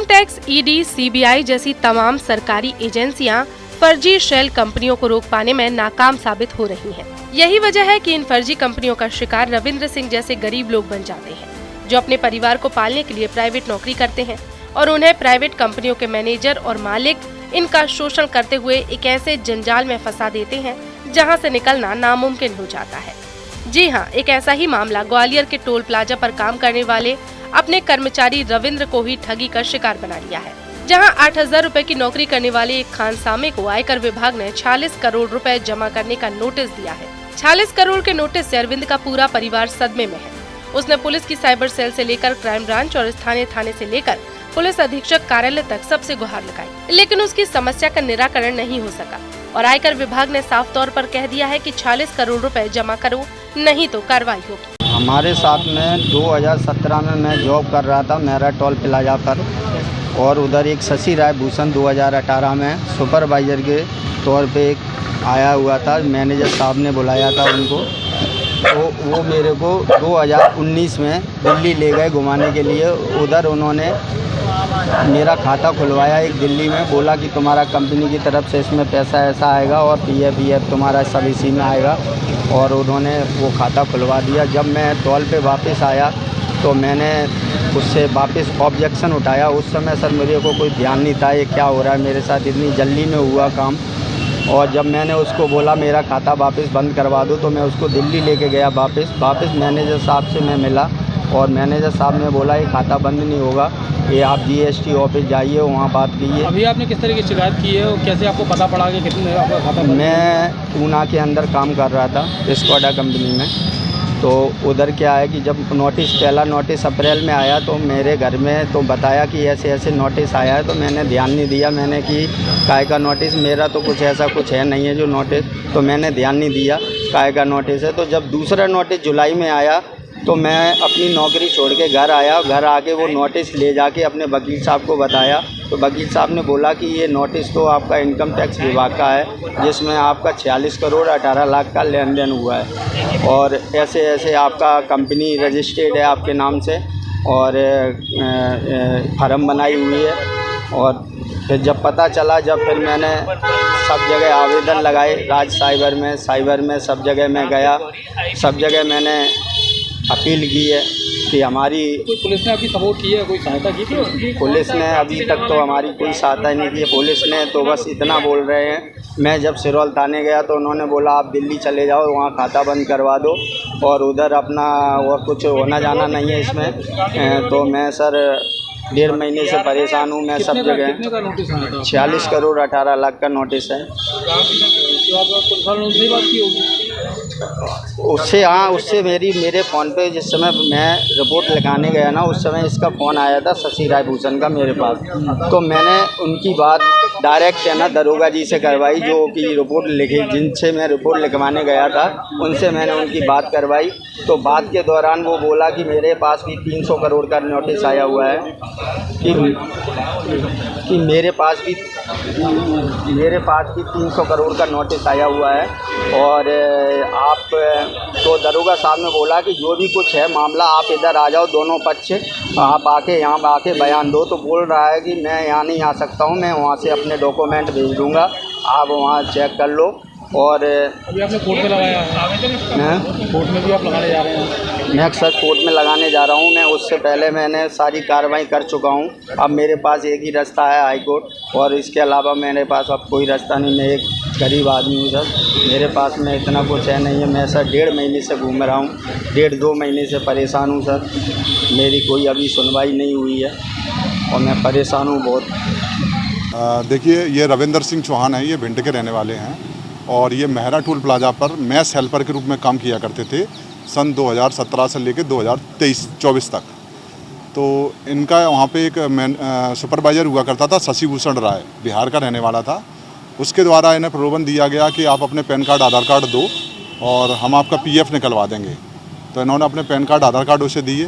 Tax, ED, CBI जैसी तमाम सरकारी एजेंसियां फर्जी शेल कंपनियों को रोक पाने में नाकाम साबित हो रही हैं। यही वजह है कि इन फर्जी कंपनियों का शिकार रविंद्र सिंह जैसे गरीब लोग बन जाते हैं, जो अपने परिवार को पालने के लिए प्राइवेट नौकरी करते हैं और उन्हें प्राइवेट कंपनियों के मैनेजर और मालिक इनका शोषण करते हुए एक ऐसे जंजाल में फंसा देते हैं जहां से निकलना नामुमकिन हो जाता है। जी हां, एक ऐसा ही मामला ग्वालियर के टोल प्लाजा पर काम करने वाले अपने कर्मचारी रविंद्र को ही ठगी का शिकार बना लिया है, जहां 8,000 रुपए की नौकरी करने वाले एक खानसामे को आयकर विभाग ने 46 करोड़ रुपए जमा करने का नोटिस दिया है। 46 करोड़ के नोटिस से अरविंद का पूरा परिवार सदमे में है। उसने पुलिस की साइबर सेल से लेकर क्राइम ब्रांच और स्थानीय थाने से लेकर पुलिस अधीक्षक कार्यालय तक सबसे गुहार लगाई, लेकिन उसकी समस्या का निराकरण नहीं हो सका और आयकर विभाग ने साफ तौर पर कह दिया है कि 46 करोड़ रुपए जमा करो, नहीं तो कार्रवाई होगी। हमारे साथ में 2017 में मैं जॉब कर रहा था मेरा टोल प्लाजा पर, और उधर एक शशि राय भूषण 2018 में सुपरवाइजर के तौर पे एक आया हुआ था। मैनेजर साहब ने बुलाया था उनको, तो वो मेरे को 2019 में दिल्ली ले गए घुमाने के लिए। उधर उन्होंने मेरा खाता खुलवाया एक दिल्ली में, बोला कि तुम्हारा कंपनी की तरफ से इसमें पैसा ऐसा आएगा और पीएफ तुम्हारा सब इसी में आएगा, और उन्होंने वो खाता खुलवा दिया। जब मैं टोल पे वापस आया तो मैंने उससे वापस ऑब्जेक्शन उठाया। उस समय सर मेरे को कोई ध्यान नहीं था ये क्या हो रहा है मेरे साथ, इतनी जल्दी में हुआ काम। और जब मैंने उसको बोला मेरा खाता वापस बंद करवा दो, तो मैं उसको दिल्ली लेके गया वापस मैनेजर साहब से मैं मिला, और मैनेजर साहब ने बोला ये खाता बंद नहीं होगा, ये आप जीएसटी ऑफिस जाइए, वहाँ बात कीजिए। अभी आपने किस तरह की शिकायत की है और कैसे आपको पता पड़ा कि कितने आपका खाता बंद? मैं ऊना के अंदर काम कर रहा था स्कोडा कंपनी में। तो उधर क्या है कि जब पहला नोटिस अप्रैल में आया तो मेरे घर में तो बताया कि ऐसे ऐसे नोटिस आया है, तो मैंने ध्यान नहीं दिया। मैंने कि काय का नोटिस, मेरा तो कुछ ऐसा कुछ है नहीं है जो नोटिस, तो मैंने ध्यान नहीं दिया काय का नोटिस है। तो जब दूसरा नोटिस जुलाई में आया तो मैं अपनी नौकरी छोड़ के घर आया। घर आके वो नोटिस ले जाके अपने वकील साहब को बताया, तो वकील साहब ने बोला कि ये नोटिस तो आपका इनकम टैक्स विभाग का है, जिसमें आपका 46 करोड़ 18 लाख का लेन देन हुआ है, और ऐसे ऐसे आपका कंपनी रजिस्टर्ड है आपके नाम से, और फार्म बनाई हुई है। और फिर जब पता चला, जब फिर मैंने सब जगह आवेदन लगाए, साइबर में सब जगह मैं गया, सब जगह मैंने अपील की है कि हमारी पुलिस ने आपकी सपोर्ट की है, कोई सहायता की थी? पुलिस ने अभी तक तो हमारी कोई सहायता नहीं की है। पुलिस ने तो बस इतना बोल रहे हैं, मैं जब सिरौल थाने गया तो उन्होंने बोला आप दिल्ली चले जाओ, वहाँ खाता बंद करवा दो, और उधर अपना और कुछ होना जाना नहीं है इसमें। तो मैं सर 1.5 महीने से परेशान हूँ। मैं सब जगह 46 करोड़ 18 लाख का नोटिस है। उससे हाँ, उससे मेरे फ़ोन पे जिस समय मैं रिपोर्ट लिखाने गया ना, उस समय इसका फ़ोन आया था शशि राय भूषण का मेरे पास। तो मैंने उनकी बात डायरेक्ट है ना दरोगा जी से करवाई, जो कि रिपोर्ट लिखी, जिनसे मैं रिपोर्ट लिखवाने गया था उनसे मैंने उनकी बात करवाई। तो बात के दौरान वो बोला कि मेरे पास भी 300 करोड़ का नोटिस आया हुआ है, कि मेरे पास भी 300 करोड़ का नोटिस आया हुआ है। और आप तो दरोगा साहब ने बोला कि जो भी कुछ है मामला आप इधर आ जाओ, दोनों पक्ष आप आके यहाँ आके बयान दो। तो बोल रहा है कि मैं यहाँ नहीं आ सकता हूँ, मैं वहाँ से अपने डॉक्यूमेंट भेज दूँगा, आप वहाँ चेक कर लो। और अभी आपने कोर्ट में लगाया है? कोर्ट में भी आप लगाने जा रहे हैं? मैं अक्सर कोर्ट में लगाने जा रहा हूँ। मैं उससे पहले मैंने सारी कार्रवाई कर चुका हूँ। अब मेरे पास एक ही रास्ता है हाई कोर्ट, और इसके अलावा मेरे पास अब कोई रास्ता नहीं। मैं एक गरीब आदमी हूँ सर, मेरे पास में इतना कुछ है नहीं है। मैं सर 1.5 महीने से घूम रहा हूँ, 1.5-2 महीने से परेशान हूँ सर। मेरी कोई अभी सुनवाई नहीं हुई है और मैं परेशान हूँ बहुत। देखिए, ये रविंद्र सिंह चौहान है, ये भिंड के रहने वाले हैं, और ये मेहरा टोल प्लाजा पर मैस हेल्पर के रूप में काम किया करते थे सन 2017 से लेकर 2023-24 तक। तो इनका वहाँ पे एक सुपरवाइज़र हुआ करता था शशि भूषण राय, बिहार का रहने वाला था। उसके द्वारा इन्हें प्रलोभन दिया गया कि आप अपने पैन कार्ड आधार कार्ड दो और हम आपका पीएफ निकलवा देंगे। तो इन्होंने अपने पैन कार्ड आधार कार्ड उसे दिए।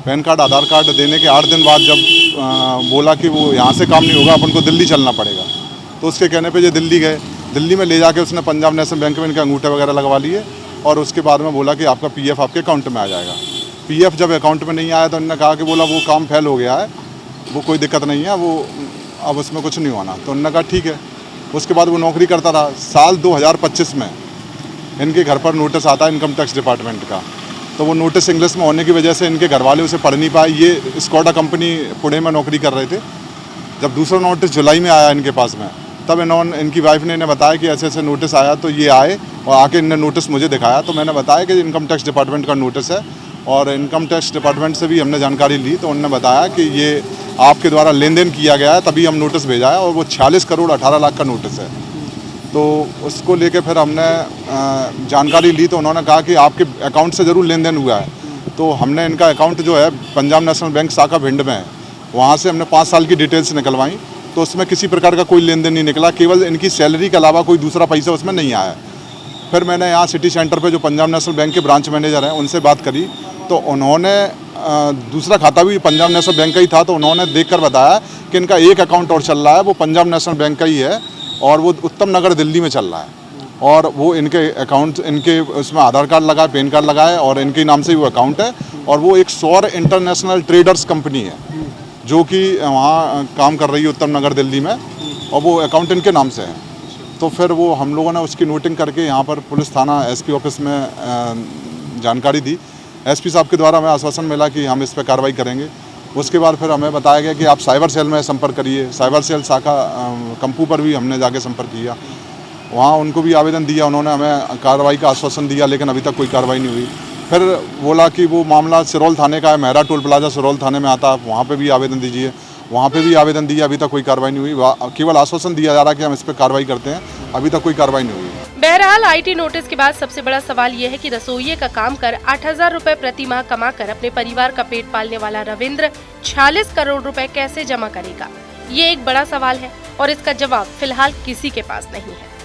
पैन कार्ड आधार कार्ड देने के 8 दिन बाद जब बोला कि वो यहाँ से काम नहीं होगा, अपन को दिल्ली चलना पड़ेगा, तो उसके कहने पे ये दिल्ली गए। दिल्ली में ले जाके उसने पंजाब नेशनल बैंक में इनके अंगूठे वगैरह लगवा लिए, और उसके बाद में बोला कि आपका पीएफ आपके अकाउंट में आ जाएगा। पीएफ जब अकाउंट में नहीं आया तो उन्होंने कहा कि बोला वो काम फेल हो गया है, वो कोई दिक्कत नहीं है, वो अब उसमें कुछ नहीं होना। तो उन्होंने कहा ठीक है। उसके बाद वो नौकरी करता रहा। साल 2025 में इनके घर पर नोटिस आता है इनकम टैक्स डिपार्टमेंट का। तो वो नोटिस इंग्लिश में होने की वजह से इनके घर वाले उसे पढ़ नहीं पाए। ये स्कोडा कंपनी पुणे में नौकरी कर रहे थे। जब दूसरा नोटिस जुलाई में आया इनके पास में, तब इनकी वाइफ ने इन्हें बताया कि ऐसे ऐसे नोटिस आया। तो ये आए और आके इन्हें नोटिस मुझे दिखाया। तो मैंने बताया कि इनकम टैक्स डिपार्टमेंट का नोटिस है, और इनकम टैक्स डिपार्टमेंट से भी हमने जानकारी ली। तो उन्होंने बताया कि ये आपके द्वारा लेन देन किया गया है, तभी हम नोटिस भेजा है, और वो 46 करोड़ 18 लाख का नोटिस है। तो उसको लेके फिर हमने जानकारी ली। तो उन्होंने कहा कि आपके अकाउंट से ज़रूर लेन देन हुआ है। तो हमने इनका अकाउंट जो है पंजाब नेशनल बैंक शाखा भिंड में है, वहाँ से हमने 5 साल की डिटेल्स निकलवाई। तो उसमें किसी प्रकार का कोई लेन देन नहीं निकला, केवल इनकी सैलरी के अलावा कोई दूसरा पैसा उसमें नहीं आया। फिर मैंने यहाँ सिटी सेंटर पे जो पंजाब नेशनल बैंक के ब्रांच मैनेजर हैं उनसे बात करी। तो उन्होंने दूसरा खाता भी पंजाब नेशनल बैंक का ही था। तो उन्होंने देखकर बताया कि इनका एक अकाउंट और चल रहा है, वो पंजाब नेशनल बैंक का ही है, और वो उत्तम नगर दिल्ली में चल रहा है। और वो इनके अकाउंट, इनके उसमें आधार कार्ड लगा है, पैन कार्ड लगा है, और इनके नाम से ही वो अकाउंट है। और वो एक सौर इंटरनेशनल ट्रेडर्स कंपनी है जो कि वहाँ काम कर रही है उत्तम नगर दिल्ली में, और वो अकाउंट इनके नाम से है। तो फिर वो हम लोगों ने उसकी नोटिंग करके यहाँ पर पुलिस थाना एसपी ऑफिस में जानकारी दी। एसपी साहब के द्वारा हमें आश्वासन मिला कि हम इस पर कार्रवाई करेंगे। उसके बाद फिर हमें बताया गया कि आप साइबर सेल में संपर्क करिए। साइबर सेल शाखा कंपू पर भी हमने जाके संपर्क किया, वहाँ उनको भी आवेदन दिया। उन्होंने हमें कार्रवाई का आश्वासन दिया, लेकिन अभी तक कोई कार्रवाई नहीं हुई। फिर बोला कि वो मामला सिरौल थाने का है, मेहरा टोल प्लाजा सिरौल थाने में आता है, वहाँ पे भी आवेदन दीजिए। वहाँ पे भी आवेदन दिया, अभी तक कोई कार्रवाई नहीं हुई। केवल आश्वासन दिया जा रहा है कि हम इस पर कार्रवाई करते हैं, अभी तक कोई कार्रवाई नहीं हुई। बहरहाल आईटी नोटिस के बाद सबसे बड़ा सवाल ये है कि रसोइये का काम कर 8,000 रुपए प्रति माह कमाकर अपने परिवार का पेट पालने वाला रविंद्र 46 करोड़ रुपए कैसे जमा करेगा। ये एक बड़ा सवाल है और इसका जवाब फिलहाल किसी के पास नहीं है।